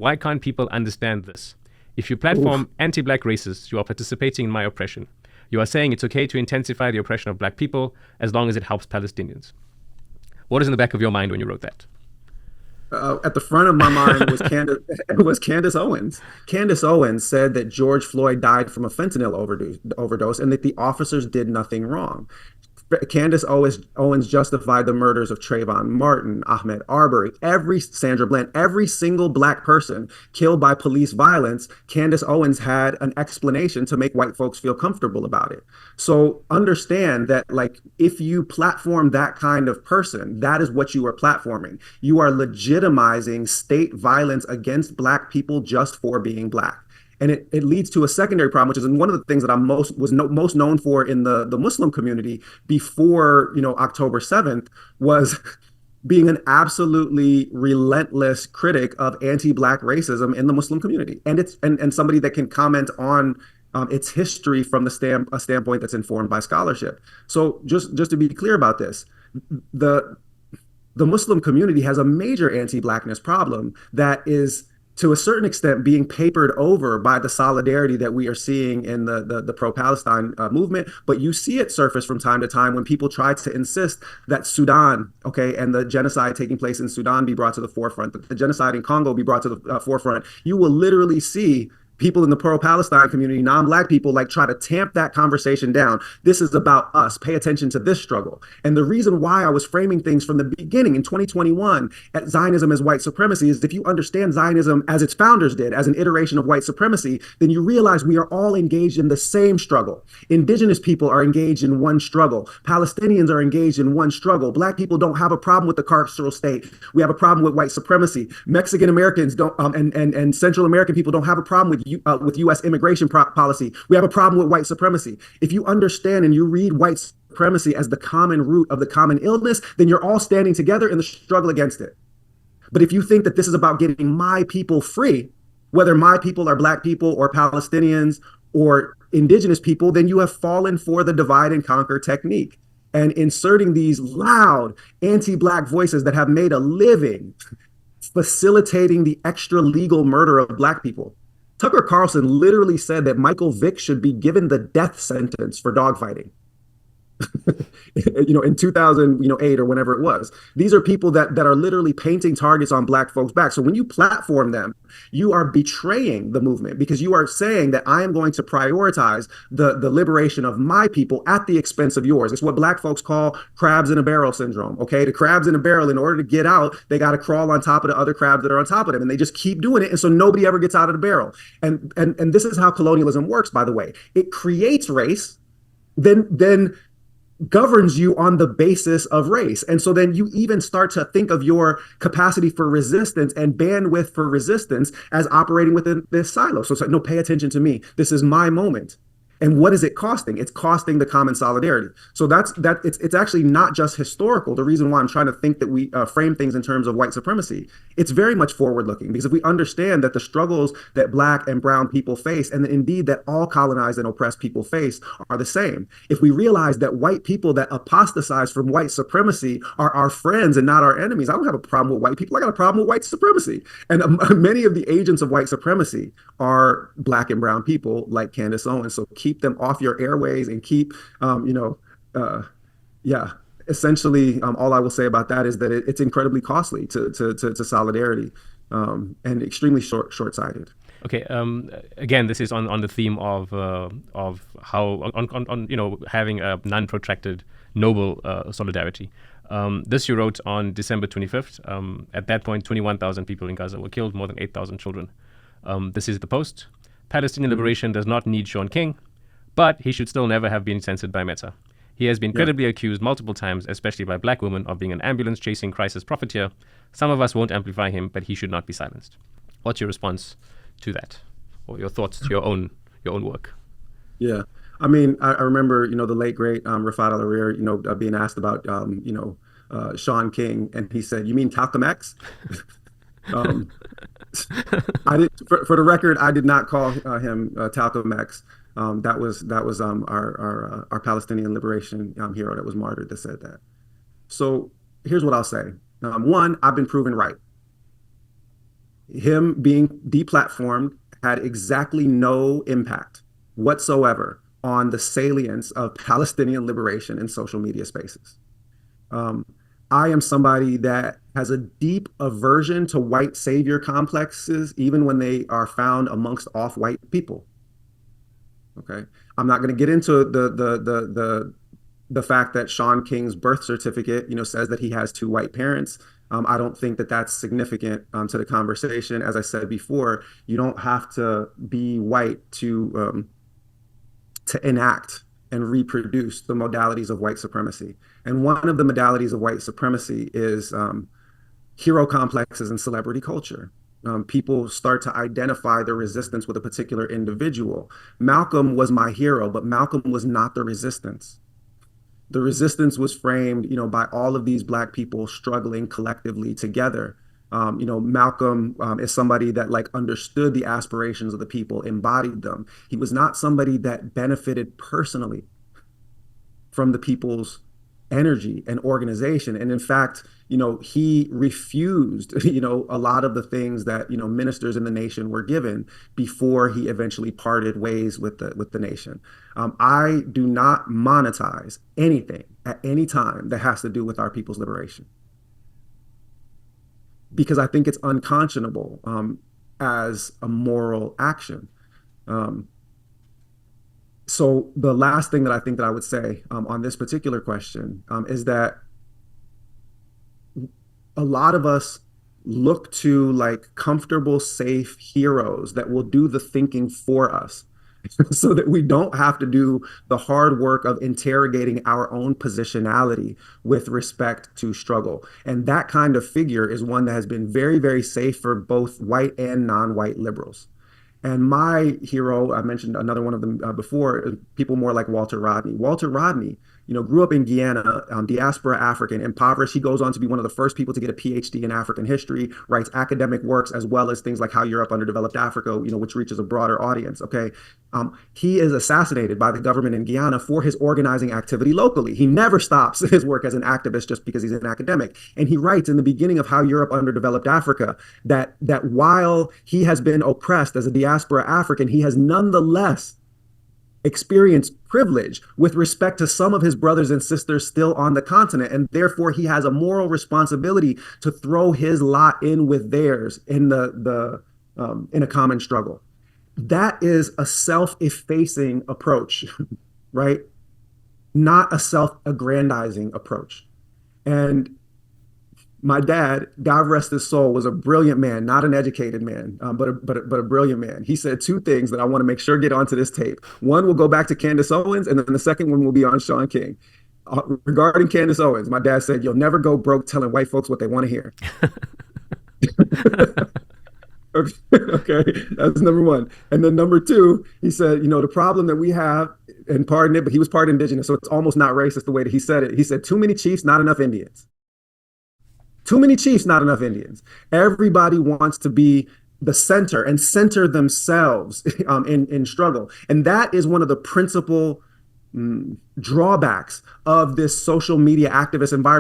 Why can't people understand this? If you Oof. platform anti-black racists, you are participating in my oppression. You are saying it's okay to intensify the oppression of black people as long as it helps Palestinians. What is in the back of your mind when you wrote that? At the front of my mind was Candace Owens. Candace Owens said that George Floyd died from a fentanyl overdose and that the officers did nothing wrong. Owens justified the murders of Trayvon Martin, Ahmed Arbery, Sandra Bland, every single black person killed by police violence. Candace Owens had an explanation to make white folks feel comfortable about it. So understand that, like, if you platform that kind of person, that is what you are platforming. You are legitimizing state violence against black people just for being black. And it leads to a secondary problem, which is one of the things that I'm most known for in the Muslim community before October 7th was being an absolutely relentless critic of anti-black racism in the Muslim community, and and somebody that can comment on its history from a standpoint that's informed by scholarship. So just to be clear about this, the the Muslim community has a major anti-blackness problem that is to a certain extent being papered over by the solidarity that we are seeing in the pro-Palestine movement. But you see it surface from time to time when people try to insist that Sudan, okay, and the genocide taking place in Sudan be brought to the forefront, that the genocide in Congo be brought to the forefront. You will literally see people in the pro-Palestine community, non-black people, like try to tamp that conversation down. This is about us. Pay attention to this struggle. And the reason why I was framing things from the beginning in 2021 at Zionism as white supremacy is if you understand Zionism as its founders did, as an iteration of white supremacy, then you realize we are all engaged in the same struggle. Indigenous people are engaged in one struggle. Palestinians are engaged in one struggle. Black people don't have a problem with the carceral state. We have a problem with white supremacy. Mexican Americans don't, and Central American people don't have a problem with U.S. immigration policy. We have a problem with white supremacy. If you understand and you read white supremacy as the common root of the common illness, then you're all standing together in the struggle against it. But if you think that this is about getting my people free, whether my people are black people or Palestinians or indigenous people, then you have fallen for the divide and conquer technique. And inserting these loud anti-black voices that have made a living facilitating the extra legal murder of black people. Tucker Carlson literally said that Michael Vick should be given the death sentence for dogfighting. In 2008 or whenever it was. These are people that are literally painting targets on black folks' back. So when you platform them, you are betraying the movement because you are saying that I am going to prioritize the liberation of my people at the expense of yours. It's what black folks call crabs in a barrel syndrome. Okay, the crabs in a barrel, in order to get out, they got to crawl on top of the other crabs that are on top of them, and they just keep doing it, and so nobody ever gets out of the barrel. And this is how colonialism works, by the way. It creates race, then governs you on the basis of race. And so then you even start to think of your capacity for resistance and bandwidth for resistance as operating within this silo. So it's like, no, pay attention to me. This is my moment. And what is it costing? It's costing the common solidarity. So it's actually not just historical. The reason why I'm trying to think that we frame things in terms of white supremacy, it's very much forward looking, because if we understand that the struggles that black and brown people face, and indeed that all colonized and oppressed people face, are the same. If we realize that white people that apostatize from white supremacy are our friends and not our enemies, I don't have a problem with white people. I got a problem with white supremacy. And many of the agents of white supremacy are black and brown people like Candace Owens. So keep them off your airways and keep, essentially, all I will say about that is that it's incredibly costly to solidarity and extremely short-sighted. Okay. Again, this is on the theme of how on having a non-protracted noble solidarity. This you wrote on December 25th. At that point, 21,000 people in Gaza were killed, more than 8,000 children. This is the post. Palestinian liberation does not need Shaun King, but he should still never have been censored by Meta. He has been credibly accused multiple times, especially by black women, of being an ambulance-chasing crisis profiteer. Some of us won't amplify him, but he should not be silenced. What's your response to that, or your thoughts to your own work? Yeah, I mean, I remember, the late great Rafat Al-Harir, being asked about, Shaun King, and he said, "You mean Malcolm X?" I did, for the record, I did not call him Malcolm X. That was our Palestinian liberation hero that was martyred that said that. So here's what I'll say. One, I've been proven right. Him being deplatformed had exactly no impact whatsoever on the salience of Palestinian liberation in social media spaces. Um, I am somebody that has a deep aversion to white savior complexes, even when they are found amongst off-white people. Okay, I'm not going to get into the fact that Shaun King's birth certificate, says that he has two white parents. I don't think that that's significant to the conversation. As I said before, you don't have to be white to enact and reproduce the modalities of white supremacy. And one of the modalities of white supremacy is hero complexes and celebrity culture. People start to identify their resistance with a particular individual. Malcolm was my hero, but Malcolm was not the resistance. The resistance was framed, by all of these Black people struggling collectively together. Malcolm is somebody that like understood the aspirations of the people, embodied them. He was not somebody that benefited personally from the people's energy and organization. And in fact, he refused, a lot of the things that, ministers in the nation were given before he eventually parted ways with the nation. I do not monetize anything at any time that has to do with our people's liberation, because I think it's unconscionable as a moral action. So the last thing that I think that I would say on this particular question is that a lot of us look to like comfortable, safe heroes that will do the thinking for us so that we don't have to do the hard work of interrogating our own positionality with respect to struggle. And that kind of figure is one that has been very, very safe for both white and non-white liberals. And my hero, I mentioned another one of them before, people more like Walter Rodney. Walter Rodney, grew up in Guyana, diaspora African, impoverished. He goes on to be one of the first people to get a PhD in African history, writes academic works, as well as things like How Europe Underdeveloped Africa, which reaches a broader audience. Okay. He is assassinated by the government in Guyana for his organizing activity locally. He never stops his work as an activist just because he's an academic. And he writes in the beginning of How Europe Underdeveloped Africa that while he has been oppressed as a diaspora African, he has nonetheless experienced privilege with respect to some of his brothers and sisters still on the continent. And therefore, he has a moral responsibility to throw his lot in with theirs in in a common struggle. That is a self-effacing approach, right? Not a self-aggrandizing approach. And my dad, God rest his soul, was a brilliant man, not an educated man, but a brilliant man. He said two things that I want to make sure get onto this tape. One will go back to Candace Owens, and then the second one will be on Shaun King. Regarding Candace Owens, my dad said, "You'll never go broke telling white folks what they want to hear." Okay, that's number one. And then number two, he said, the problem that we have, and pardon it, but he was part indigenous, so it's almost not racist the way that he said it. He said, too many chiefs, not enough Indians. Too many chiefs, not enough Indians. Everybody wants to be the center and center themselves in struggle. And that is one of the principal drawbacks of this social media activist environment.